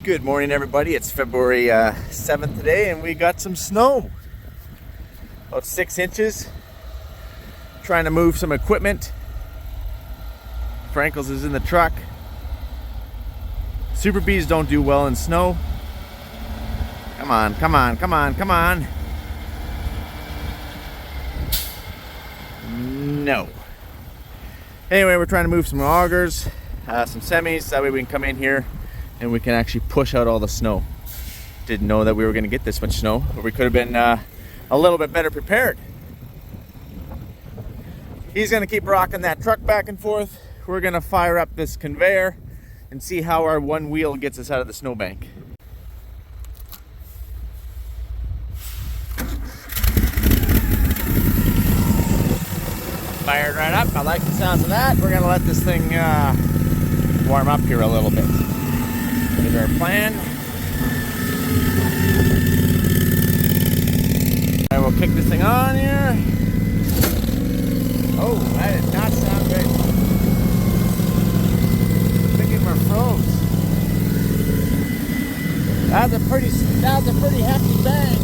Good morning, everybody. It's February 7th today, and we got some snow. About 6 inches. Trying to move some equipment. Frankels is in the truck. Super Bees don't do well in snow. Come on, come on, come on, come on. No. Anyway, we're trying to move some augers, some semis, that way we can come in here and we can actually push out all the snow. Didn't know that we were going to get this much snow, but we could have been a little bit better prepared. He's going to keep rocking that truck back and forth. We're going to fire up this conveyor and see how our one wheel gets us out of the snowbank. Fired right up. I like the sounds of that. We're going to let this thing warm up here a little bit. Here's our plan. And we'll kick this thing on here. Oh, that did not sound good. Thinking we're froze. That was a pretty hefty bang.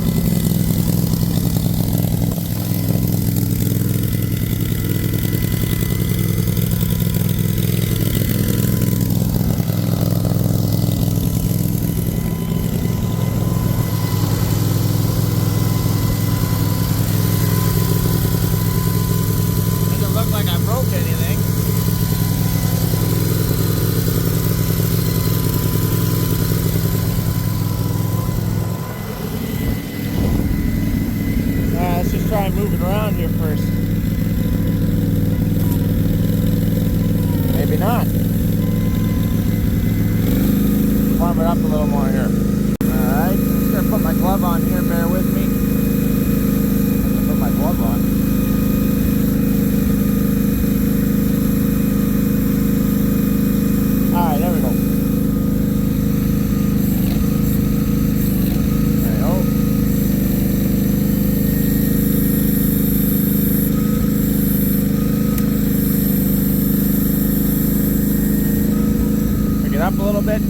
Try moving around here first. Maybe not. Warm it up a little more here. Alright, I'm just gonna put my glove on here, bear with me. I'm gonna put my glove on. Alright, there we go. Up a little bit.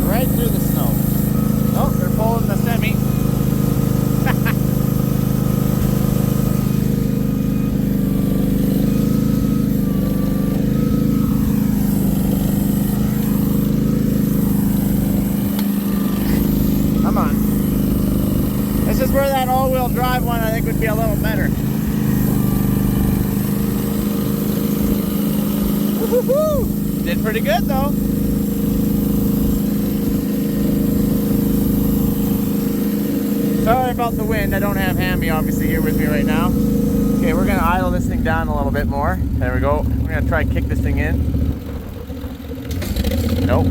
Right through the snow. Oh, they're pulling the semi. Come on. This is where that all-wheel drive one I think would be a little better. Woohoo! Did pretty good though. Sorry about the wind. I don't have Hammy obviously here with me right now. Okay, we're gonna idle this thing down a little bit more. There we go. We're gonna try and kick this thing in. Nope.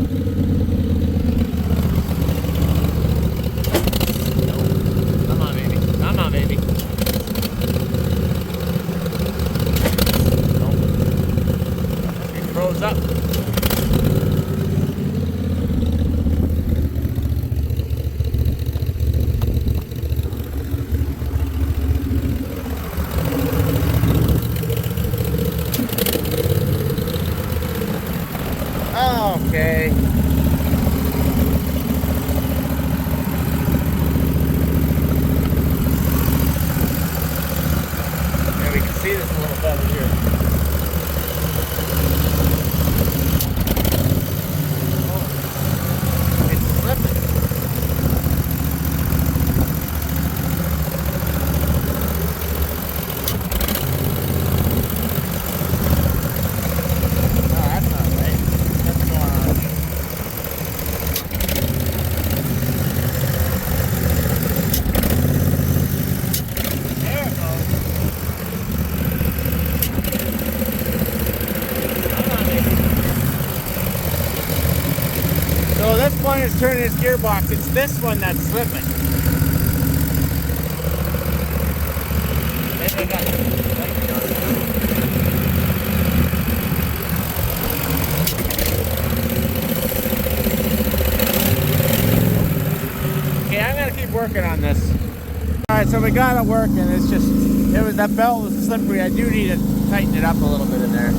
Nope. Come on, baby. Come on, baby. Froze up. Okay. Yeah, we can see this a little better here. So this one is turning his gearbox. It's this one that's slipping. Maybe I got okay, I'm gonna keep working on this. Alright, so we got it working. It's just, that belt was slippery. I do need to tighten it up a little bit in there.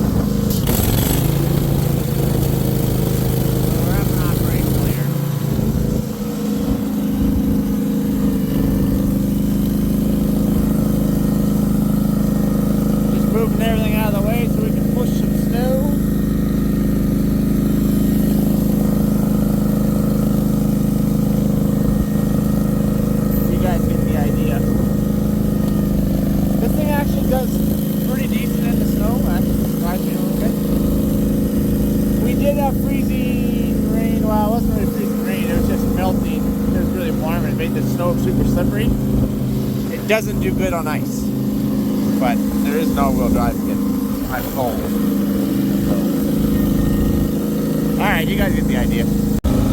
that freezing rain, well, it wasn't really freezing rain, it was just melting. It was really warm and it made the snow super slippery. It doesn't do good on ice, but there is no wheel drive again. I'm cold. Alright, you guys get the idea.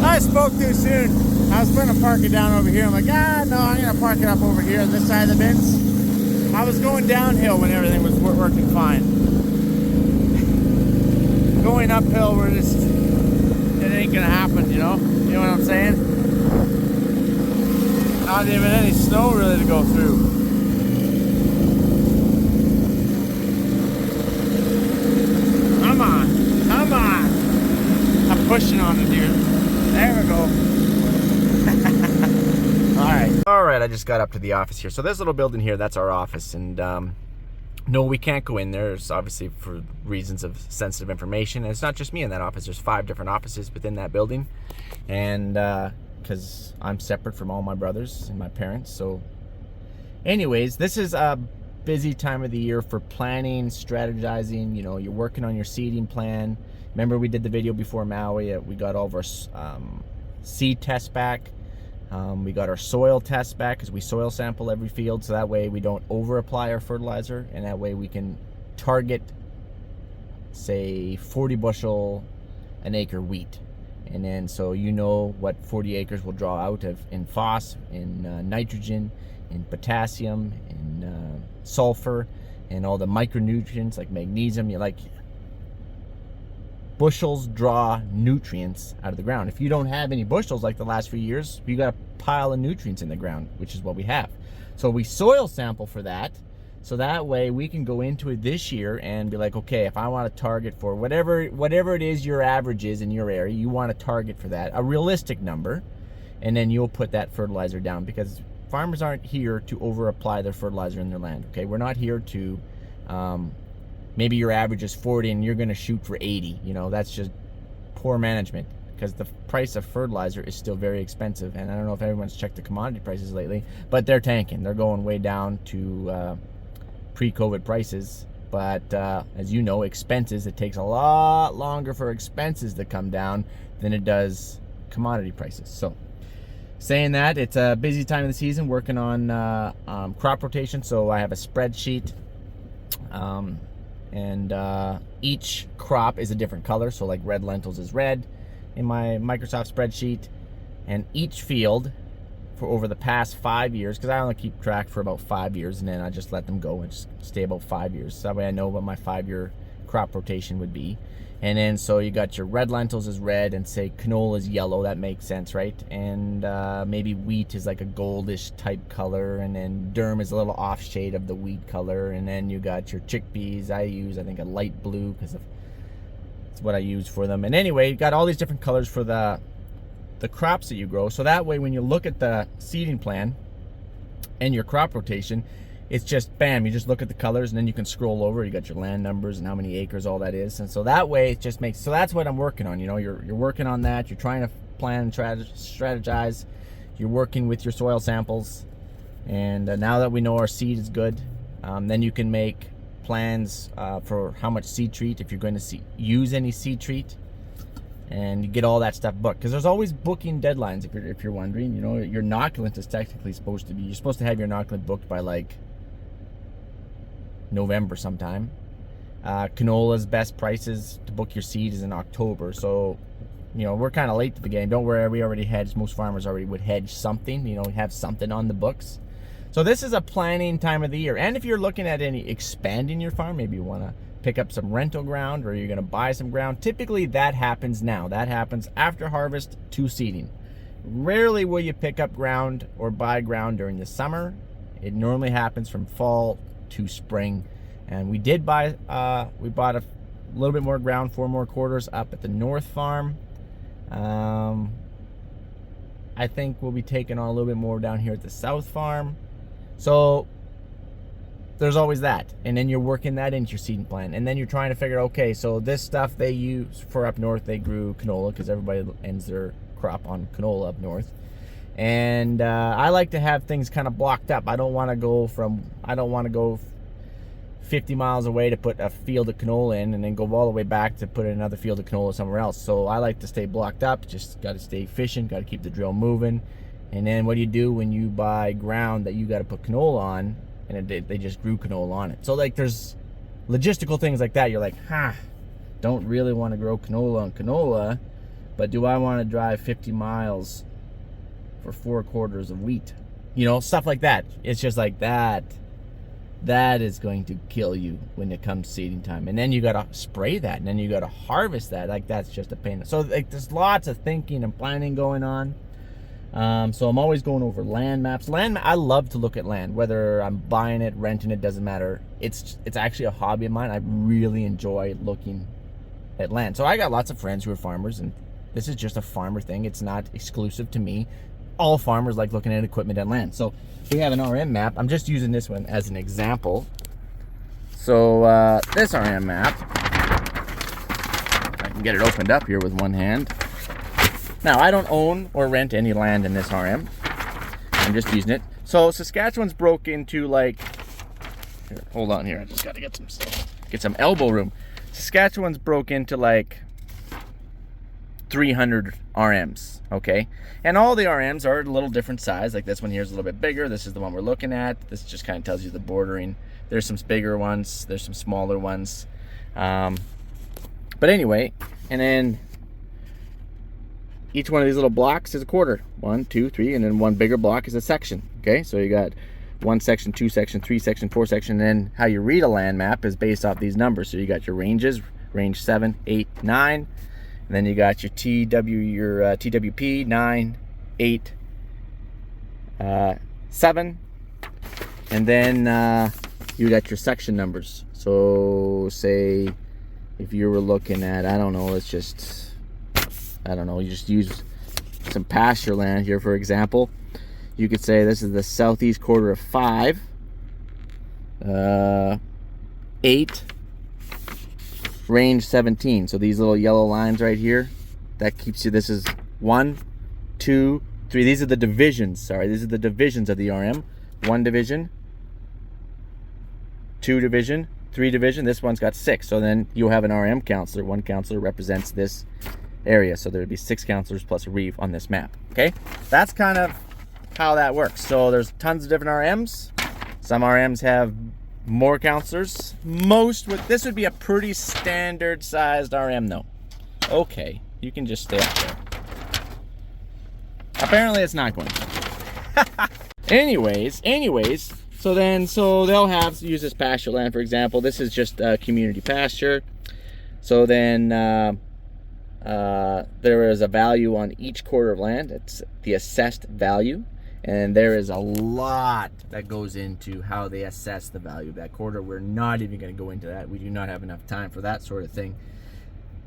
I spoke too soon. I was going to park it down over here. I'm like, no, I'm going to park it up over here on this side of the bins. I was going downhill when everything was working fine. Going uphill, it ain't going to happen, you know? You know what I'm saying? Not even any snow really to go through. Come on. Come on. I'm pushing on it, dude. There we go. Alright, I just got up to the office here. So this little building here, that's our office. And no, we can't go in there. It's obviously for reasons of sensitive information. And it's not just me in that office. There's 5 different offices within that building. And because I'm separate from all my brothers and my parents. So anyways, this is a busy time of the year for planning, strategizing. You know, you're working on your seeding plan. Remember we did the video before Maui. We got all of our seed tests back. We got our soil tests back because we soil sample every field. So that way we don't over apply our fertilizer. And that way we can target, say, 40 bushel an acre wheat. And then so you know what 40 acres will draw out of in phos, in nitrogen, in potassium, in sulfur, and all the micronutrients like magnesium. You like bushels draw nutrients out of the ground. If you don't have any bushels like the last few years, you got a pile of nutrients in the ground, which is what we have. So we soil sample for that. So that way we can go into it this year and be like, okay, if I want to target for whatever it is your average is in your area, you want to target for that, a realistic number, and then you'll put that fertilizer down, because farmers aren't here to over apply their fertilizer in their land. Okay, we're not here to maybe your average is 40 and you're going to shoot for 80. You know, that's just poor management, because the price of fertilizer is still very expensive. And I don't know if everyone's checked the commodity prices lately, but they're tanking. They're going way down to pre-COVID prices. But as you know, expenses, it takes a lot longer for expenses to come down than it does commodity prices. So saying that, it's a busy time of the season working on crop rotation. So I have a spreadsheet. And each crop is a different color. So like red lentils is red in my Microsoft spreadsheet. And each field for over the past 5 years, because I only keep track for about 5 years, and then I just let them go and just stay about 5 years. So that way I know what my 5-year crop rotation would be. And then so you got your red lentils is red, and say canola is yellow. That makes sense, right? And maybe wheat is like a goldish type color, and then durum is a little off shade of the wheat color. And then you got your chickpeas. I use, I think, a light blue because it's what I use for them. And anyway, you got all these different colors for the crops that you grow. So that way when you look at the seeding plan and your crop rotation, it's just bam, you just look at the colors, and then you can scroll over. You got your land numbers and how many acres, all that is. And so that way it just makes, so that's what I'm working on. You know, you're working on that. You're trying to plan and strategize. You're working with your soil samples. And now that we know our seed is good, then you can make plans for how much seed treat, if you're going to use any seed treat, and you get all that stuff booked, because there's always booking deadlines. If you're wondering, you know, your inoculant is technically supposed to be, you're supposed to have your inoculant booked by like November sometime. Canola's best prices to book your seed is in October. So, you know, we're kind of late to the game. Don't worry, we already hedged. Most farmers already would hedge something, you know, have something on the books. So this is a planning time of the year. And if you're looking at any expanding your farm, maybe you want to pick up some rental ground, or you're going to buy some ground, typically that happens now. That happens after harvest to seeding. Rarely will you pick up ground or buy ground during the summer. It normally happens from fall to spring. And we did buy, we bought a little bit more ground, 4 more quarters up at the North Farm. I think we'll be taking on a little bit more down here at the South Farm. So there's always that. And then you're working that into your seeding plan. And then you're trying to figure, okay, so this stuff they use for up north, they grew canola because everybody ends their crop on canola up north. And I like to have things kind of blocked up. I don't want to go 50 miles away to put a field of canola in, and then go all the way back to put in another field of canola somewhere else. So I like to stay blocked up. Just got to stay efficient, got to keep the drill moving. And then what do you do when you buy ground that you got to put canola on, and they just grew canola on it? So like there's logistical things like that. You're like, don't really want to grow canola on canola, but do I want to drive 50 miles for 4 quarters of wheat? You know, stuff like that. It's just like that is going to kill you when it comes seeding time. And then you got to spray that, and then you got to harvest that. Like, that's just a pain. So like there's lots of thinking and planning going on. So I'm always going over land maps. I love to look at land, whether I'm buying it, renting it, doesn't matter. It's actually a hobby of mine. I really enjoy looking at land. So I got lots of friends who are farmers, and this is just a farmer thing. It's not exclusive to me. All farmers like looking at equipment and land. So we have an RM map. I'm just using this one as an example. So this RM map, I can get it opened up here with one hand. Now, I don't own or rent any land in this RM. I'm just using it. So Saskatchewan's broke into like, here, hold on here. I just got to get some elbow room. Saskatchewan's broke into like 300 RMs, okay? And all the RMs are a little different size. Like this one here is a little bit bigger. This is the one we're looking at. This just kind of tells you the bordering. There's some bigger ones. There's some smaller ones. But anyway, and then each one of these little blocks is a quarter. 1, 2, 3, and then one bigger block is a section. Okay, so you got 1 section, 2 section, 3 section, 4 section, and then how you read a land map is based off these numbers. So you got your ranges, range 7, 8, 9, and then you got your TWP 9, 8, 7, and then you got your section numbers. So say if you were looking at, I don't know, you just use some pasture land here, for example. You could say this is the southeast quarter of 5, 8, range 17. So these little yellow lines right here, that keeps you, this is 1, 2, 3. These are the divisions, sorry. These are the divisions of the RM. 1 division, 2 division, 3 division. This one's got 6. So then you'll have an RM counselor. 1 counselor represents this area, so there would be 6 counselors plus a reeve on this map. Okay, that's kind of how that works. So there's tons of different RMs. Some RMs have more counselors. This would be a pretty standard sized RM though. Okay, you can just stay up there. Apparently it's not going to. anyways, so they'll use this pasture land, for example. This is just community pasture. So then there is a value on each quarter of land. It's the assessed value, and there is a lot that goes into how they assess the value of that quarter. We're not even going to go into that. We do not have enough time for that sort of thing.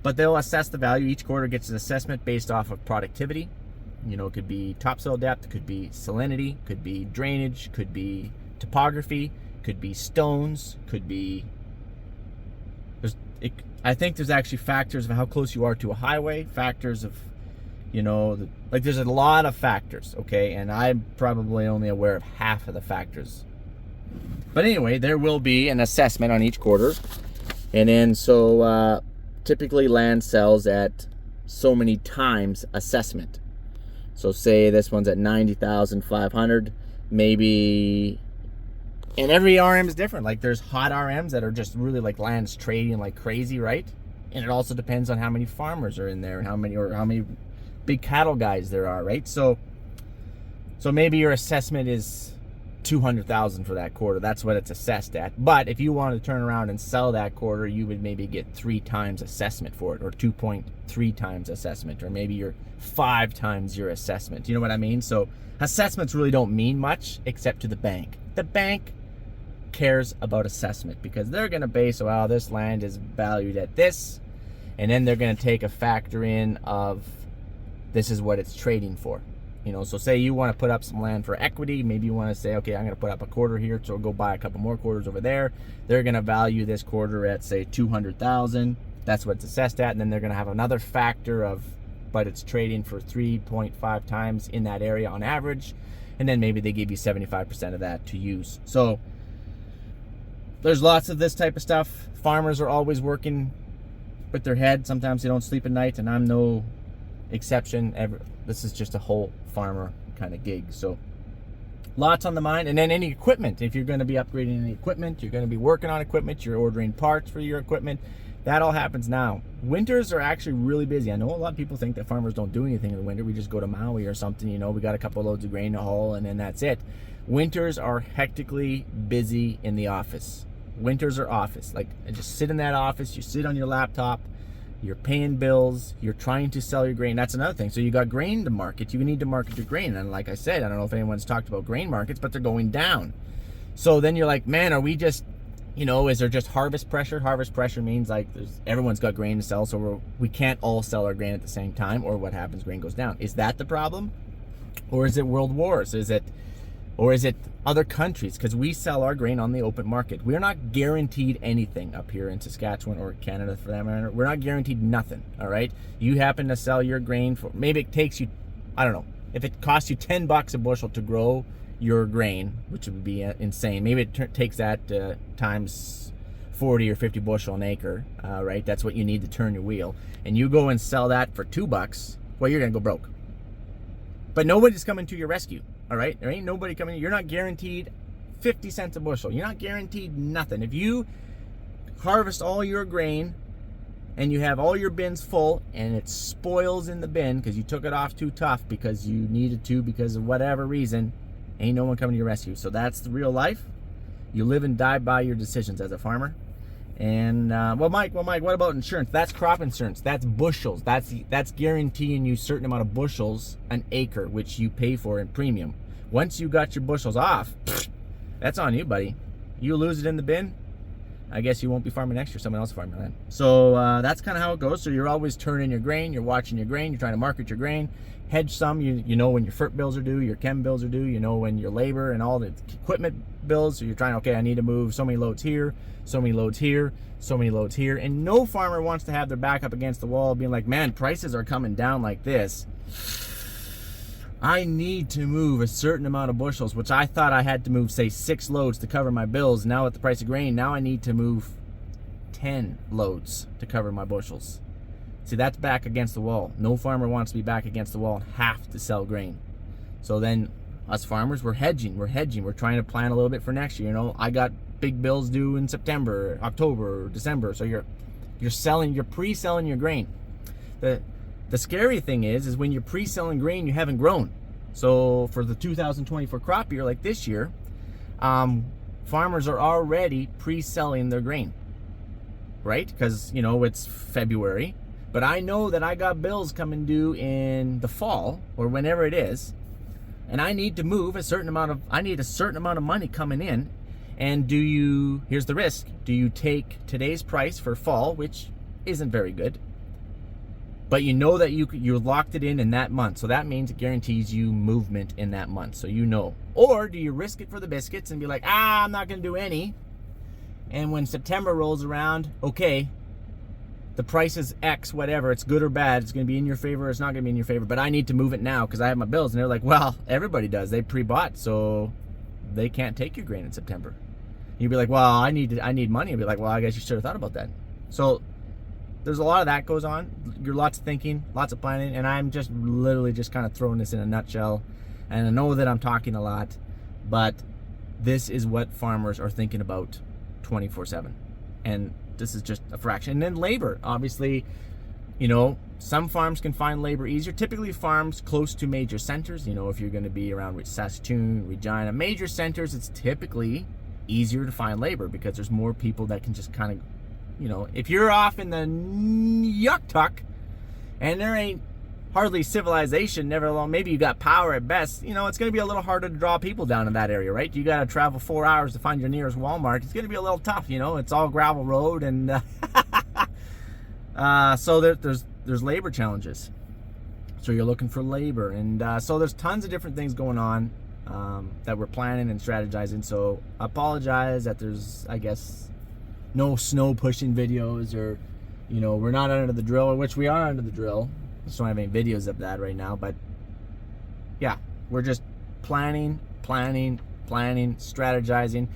But they'll assess the value. Each quarter gets an assessment based off of productivity. You know, it could be topsoil depth, could be salinity, could be drainage, could be topography, could be stones, could be... I think there's actually factors of how close you are to a highway, factors of, you know, like there's a lot of factors, okay? And I'm probably only aware of half of the factors. But anyway, there will be an assessment on each quarter. And then so typically land sells at so many times assessment. So say this one's at 90,500, maybe. And every RM is different. Like there's hot RMs that are just really like land's trading like crazy, right? And it also depends on how many farmers are in there and how many big cattle guys there are, right? So maybe your assessment is 200,000 for that quarter. That's what it's assessed at. But if you wanted to turn around and sell that quarter, you would maybe get 3 times assessment for it, or 2.3 times assessment, or maybe you're 5 times your assessment. You know what I mean? So assessments really don't mean much except to the bank. The bank cares about assessment because they're going to base, well, this land is valued at this, and then they're going to take a factor in of this is what it's trading for. You know, so say you want to put up some land for equity. Maybe you want to say, okay, I'm going to put up a quarter here, so go buy a couple more quarters over there. They're going to value this quarter at, say, 200,000. That's what it's assessed at, and then they're going to have another factor of, but it's trading for 3.5 times in that area on average, and then maybe they give you 75% of that to use. So there's lots of this type of stuff. Farmers are always working with their head. Sometimes they don't sleep at night, and I'm no exception. This is just a whole farmer kind of gig. So lots on the mind. And then any equipment. If you're going to be upgrading any equipment, you're going to be working on equipment, you're ordering parts for your equipment, that all happens now. Winters are actually really busy. I know a lot of people think that farmers don't do anything in the winter. We just go to Maui or something, you know, we got a couple loads of grain to haul, and then that's it. Winters are hectically busy in the office. Winters are office. Like, just sit in that office, you sit on your laptop, you're paying bills, you're trying to sell your grain. That's another thing. So you got grain to market. You need to market your grain. And like I said, I don't know if anyone's talked about grain markets, but they're going down. So then you're like, man, are we just, you know, is there just harvest pressure? Harvest pressure means like everyone's got grain to sell, so we can't all sell our grain at the same time, or what happens, grain goes down. Is that the problem? Or is it world wars? Is it other countries? Because we sell our grain on the open market. We're not guaranteed anything up here in Saskatchewan or Canada for that matter. We're not guaranteed nothing, all right? You happen to sell your grain for, maybe it takes you, I don't know, if it costs you $10 a bushel to grow your grain, which would be insane. Maybe it takes that times 40 or 50 bushel an acre, right? That's what you need to turn your wheel. And you go and sell that for $2, well, you're gonna go broke. But nobody's coming to your rescue, all right? There ain't nobody coming. You're not guaranteed 50 cents a bushel. You're not guaranteed nothing. If you harvest all your grain and you have all your bins full and it spoils in the bin because you took it off too tough because you needed to because of whatever reason, ain't no one coming to your rescue. So that's the real life. You live and die by your decisions as a farmer. And well, Mike, what about insurance? That's crop insurance. That's bushels. That's guaranteeing you a certain amount of bushels an acre, which you pay for in premium. Once you got your bushels off, that's on you, buddy. You lose it in the bin, I guess you won't be farming next year. Someone else farming land. So that's kind of how it goes. So you're always turning your grain. You're watching your grain. You're trying to market your grain. Hedge some. You know when your FERT bills are due, your chem bills are due. You know when your labor and all the equipment bills. So you're trying, okay, I need to move so many loads here, so many loads here, so many loads here. And no farmer wants to have their back up against the wall being like, man, prices are coming down like this. I need to move a certain amount of bushels, which I thought I had to move, say, 6 loads to cover my bills. Now at the price of grain, now I need to move 10 loads to cover my bushels. See, that's back against the wall. No farmer wants to be back against the wall and have to sell grain. So then us farmers, we're hedging. We're trying to plan a little bit for next year. You know, I got big bills due in September, October, December. So you're pre-selling your grain. The scary thing is when you're pre-selling grain, you haven't grown. So for the 2024 crop year, like this year, farmers are already pre-selling their grain, right? Because, you know, it's February. But I know that I got bills coming due in the fall or whenever it is, and I need to move a certain amount of money coming in. And here's the risk. Do you take today's price for fall, which isn't very good, but you know that you're locked it in that month. So that means it guarantees you movement in that month. So you know. Or do you risk it for the biscuits and be like, I'm not going to do any. And when September rolls around, okay, the price is X, whatever. It's good or bad. It's going to be in your favor. It's not going to be in your favor. But I need to move it now because I have my bills. And they're like, well, everybody does. They pre-bought. So they can't take your grain in September. You'd be like, well, I need money. I'd be like, well, I guess you should have thought about that. So there's a lot of that goes on. You're lots of thinking, lots of planning, and I'm just literally just kind of throwing this in a nutshell. And I know that I'm talking a lot, but this is what farmers are thinking about 24/7. And this is just a fraction. And then labor, obviously, you know, some farms can find labor easier. Typically farms close to major centers, you know, if you're going to be around Saskatoon, Regina, major centers, it's typically easier to find labor because there's more people that can just kind of, you know, if you're off in the Yuktuk and there ain't hardly civilization, never alone, maybe you got power at best, you know, it's going to be a little harder to draw people down in that area, right? You got to travel 4 hours to find your nearest Walmart. It's going to be a little tough, you know, it's all gravel road, and so there's labor challenges. So you're looking for labor, and so there's tons of different things going on that we're planning and strategizing. So I apologize that there's, I guess, no snow pushing videos, or, you know, we're not under the drill, which we are under the drill. Just don't have any videos of that right now, but yeah, we're just planning, strategizing.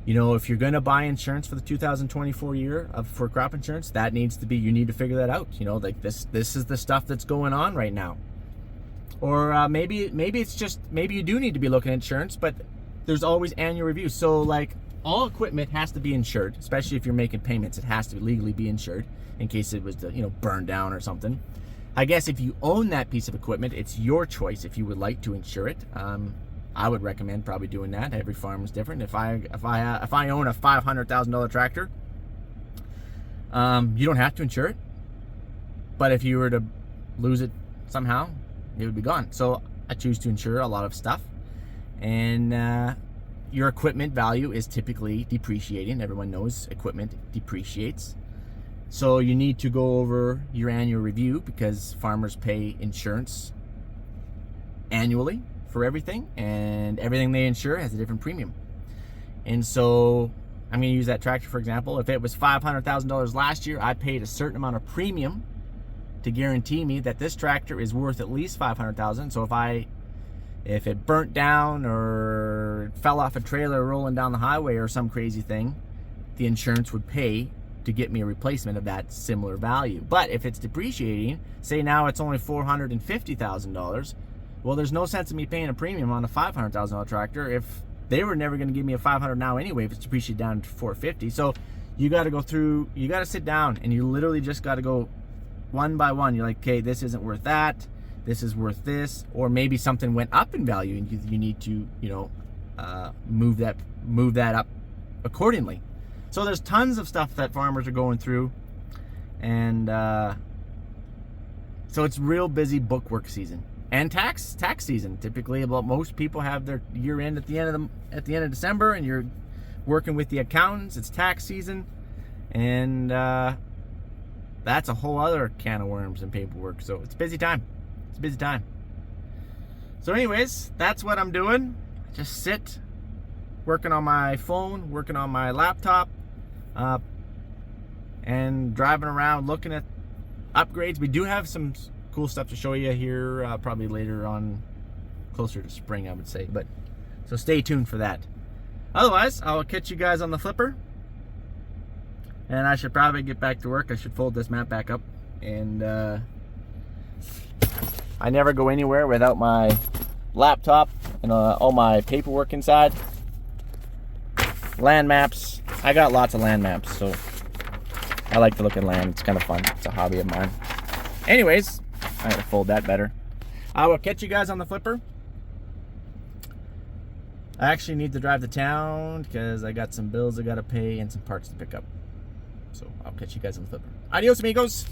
You know, if you're going to buy insurance for the 2024 year for crop insurance, that needs to be, you need to figure that out. You know, like this is the stuff that's going on right now. Or maybe it's just, maybe you do need to be looking at insurance, but there's always annual reviews. So like all equipment has to be insured, especially if you're making payments. It has to legally be insured in case it was to, you know, burn down or something. I guess if you own that piece of equipment, it's your choice if you would like to insure it. I would recommend probably doing that. Every farm is different. If I own a $500,000 tractor, you don't have to insure it. But if you were to lose it somehow, it would be gone. So I choose to insure a lot of stuff. And your equipment value is typically depreciating. Everyone knows equipment depreciates. So you need to go over your annual review because farmers pay insurance annually for everything, and everything they insure has a different premium. And so I'm going to use that tractor for example. If it was $500,000 last year, I paid a certain amount of premium to guarantee me that this tractor is worth at least $500,000. So if it burnt down or fell off a trailer rolling down the highway or some crazy thing, the insurance would pay to get me a replacement of that similar value. But if it's depreciating, say now it's only $450,000, well, there's no sense in me paying a premium on a $500,000 tractor if they were never going to give me a $500 now anyway if it's depreciated down to $450. So you got to go through, you got to sit down and you literally just got to go one by one. You're like, okay, this isn't worth that. This is worth this. Or maybe something went up in value and you need to, you know, move that up accordingly. So there's tons of stuff that farmers are going through, and so it's real busy bookwork season and tax season. Typically, about most people have their year end at the end of December, and you're working with the accountants. It's tax season, and that's a whole other can of worms and paperwork. So it's a busy time. It's a busy time. So, anyways, that's what I'm doing. Just sit, working on my phone, working on my laptop. And driving around looking at upgrades. We do have some cool stuff to show you here probably later on, closer to spring I would say, but so stay tuned for that. Otherwise, I'll catch you guys on the flipper, and I should probably get back to work. I should fold this mat back up, and I never go anywhere without my laptop and all my paperwork inside. Land maps. I got lots of land maps, so I like to look at land. It's kind of fun. It's a hobby of mine. Anyways, I gotta fold that better. I will catch you guys on the flipper. I actually need to drive to town because I got some bills I gotta pay and some parts to pick up. So I'll catch you guys on the flipper. Adios, amigos.